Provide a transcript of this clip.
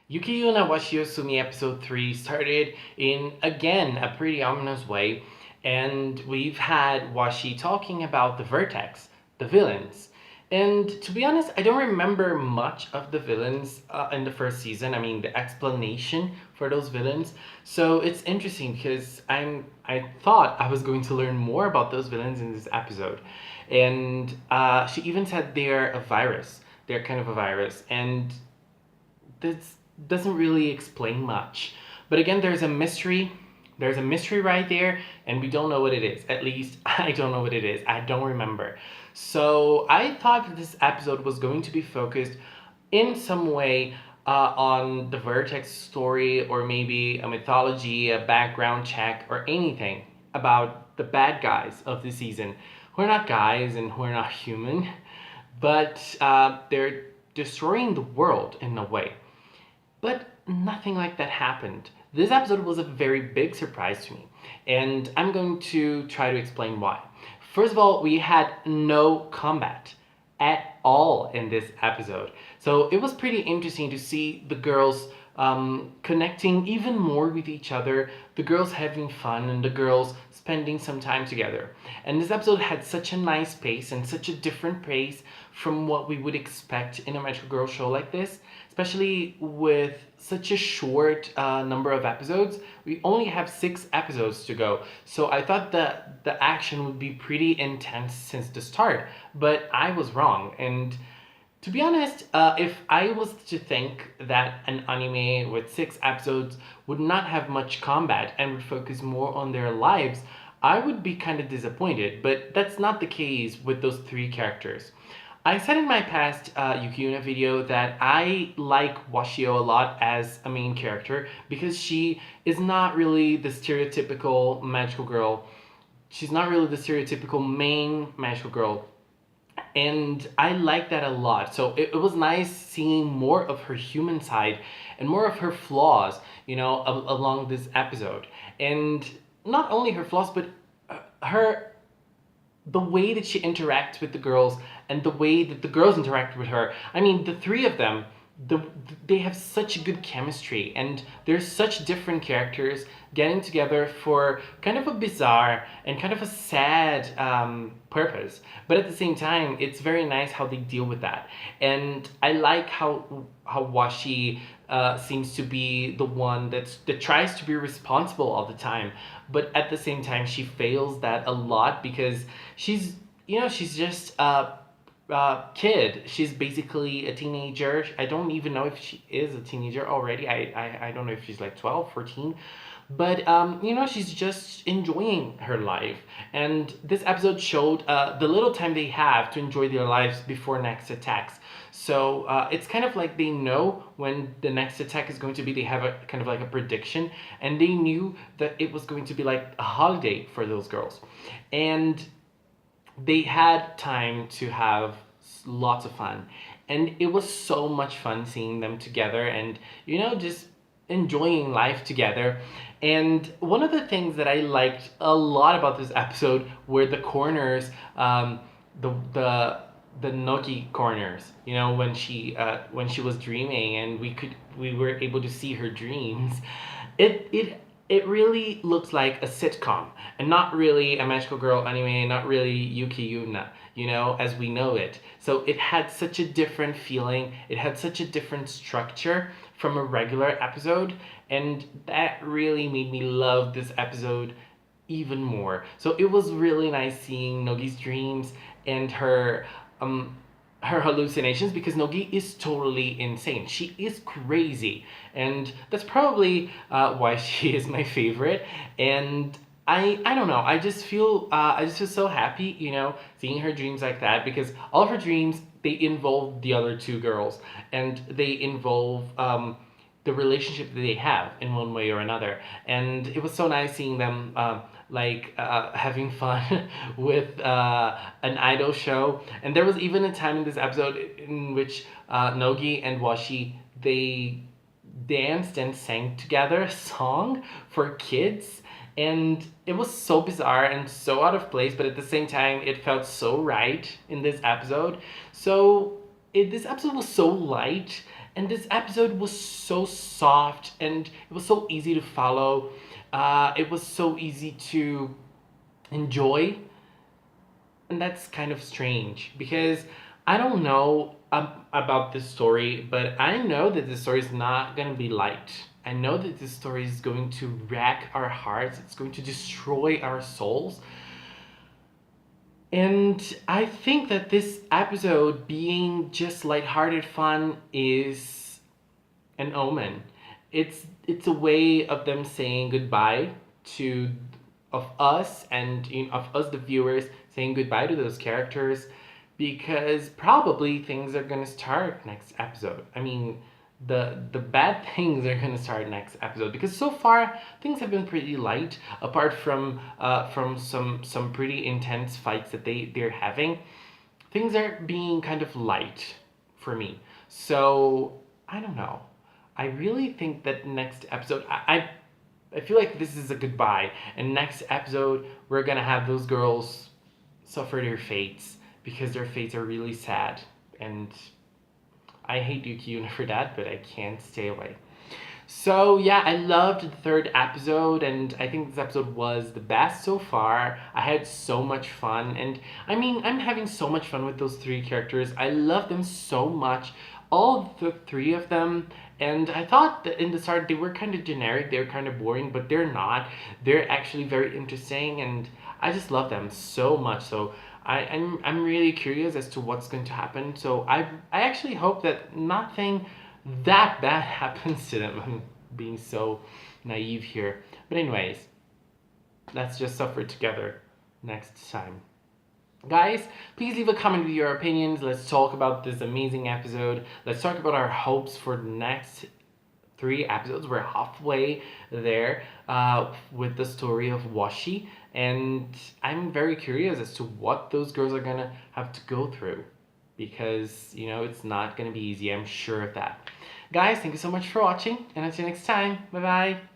Yuki Yuna Washio Sumi episode 3 started in, again, a pretty ominous way, and we've had Washi talking about the Vertex, the villains. And to be honest, I don't remember much of the villains in the first season. I mean, the explanation for those villains. So it's interesting because I thought I was going to learn more about those villains in this episode. And she even said they're a virus. They're kind of a virus. And this doesn't really explain much. But again, there's a mystery. There's a mystery right there, and we don't know what it is. At least I don't know what it is. I don't remember. So I thought that this episode was going to be focused in some way on the Vertex story, or maybe a mythology, a background check, or anything about the bad guys of the season, who are not guys and who are not human, but they're destroying the world in a way. But nothing like that happened. This episode was a very big surprise to me, and I'm going to try to explain why. First of all, we had no combat at all in this episode. So it was pretty interesting to see the girls connecting even more with each other, the girls having fun, and the girls spending some time together. And this episode had such a nice pace and such a different pace from what we would expect in a Magical Girl show like this, especially with such a short number of episodes. We only have 6 episodes to go, so I thought that the action would be pretty intense since the start, but I was wrong. And to be honest, if I was to think that an anime with 6 episodes would not have much combat and would focus more on their lives, I would be kind of disappointed, but that's not the case with those 3 characters. I said in my past Yuki Yuna video that I like Washio a lot as a main character because she is not really the stereotypical magical girl. She's not really the stereotypical main magical girl, and I like that a lot. So it was nice seeing more of her human side and more of her flaws, along this episode. And not only her flaws, but her the way that she interacts with the girls and the way that the girls interact with her. I mean, the 3 of them, they have such good chemistry, and they're such different characters getting together for kind of a bizarre and kind of a sad purpose. But at the same time, it's very nice how they deal with that. And I like how Washi seems to be the one that tries to be responsible all the time, but at the same time she fails that a lot because she's just kid. She's basically a teenager. I don't even know if she is a teenager already. I don't know if she's like 12, 14. But she's just enjoying her life, and this episode showed the little time they have to enjoy their lives before next attacks. So it's kind of like they know when the next attack is going to be. They have a kind of like a prediction, and they knew that it was going to be like a holiday for those girls, and they had time to have lots of fun. And it was so much fun seeing them together and just enjoying life together. And one of the things that I liked a lot about this episode were the corners, the the the Noki corners. When she was dreaming and we were able to see her dreams. It really looks like a sitcom and not really a magical girl anime, not really Yuki Yuna, as we know it. So it had such a different feeling, it had such a different structure from a regular episode, and that really made me love this episode even more. So it was really nice seeing Nogi's dreams and um her hallucinations, because Nogi is totally insane. She is crazy, and that's probably why she is my favorite. And I don't know. I just feel so happy, seeing her dreams like that, because all of her dreams, they involve the other 2 girls, and they involve the relationship that they have in one way or another. And it was so nice seeing them having fun with an idol show. And there was even a time in this episode in which Nogi and Washi, they danced and sang together a song for kids, and it was so bizarre and so out of place, but at the same time it felt so right in this episode. So this episode was so light And this episode was so soft and it was so easy to follow. It was so easy to enjoy, and that's kind of strange because I don't know about this story, but I know that this story is not gonna be light. I know that this story is going to wreck our hearts. It's going to destroy our souls. And I think that this episode being just lighthearted fun is an omen. It's a way of them saying goodbye to of us and of us the viewers saying goodbye to those characters because probably things are gonna start next episode. I mean, the bad things are gonna start next episode because so far things have been pretty light apart from some pretty intense fights that they're having. Things are being kind of light for me. So I don't know. I really think that next episode, I feel like this is a goodbye, and next episode we're gonna have those girls suffer their fates because their fates are really sad, and I hate Yuki Yuna for that, but I can't stay away. So yeah, I loved the third episode, and I think this episode was the best so far. I had so much fun, and I mean, I'm having so much fun with those three characters. I love them so much, all the three of them. And I thought that in the start they were kind of generic, they were kind of boring, but they're not. They're actually very interesting, and I just love them so much. So I'm really curious as to what's going to happen. So I actually hope that nothing that bad happens to them. I'm being so naive here. But anyways, let's just suffer together next time. Guys, please leave a comment with your opinions. Let's talk about this amazing episode. Let's talk about our hopes for the next three episodes. We're halfway there with the story of Washi. And I'm very curious as to what those girls are gonna have to go through because it's not gonna be easy. I'm sure of that. Guys, thank you so much for watching, and until next time, bye bye.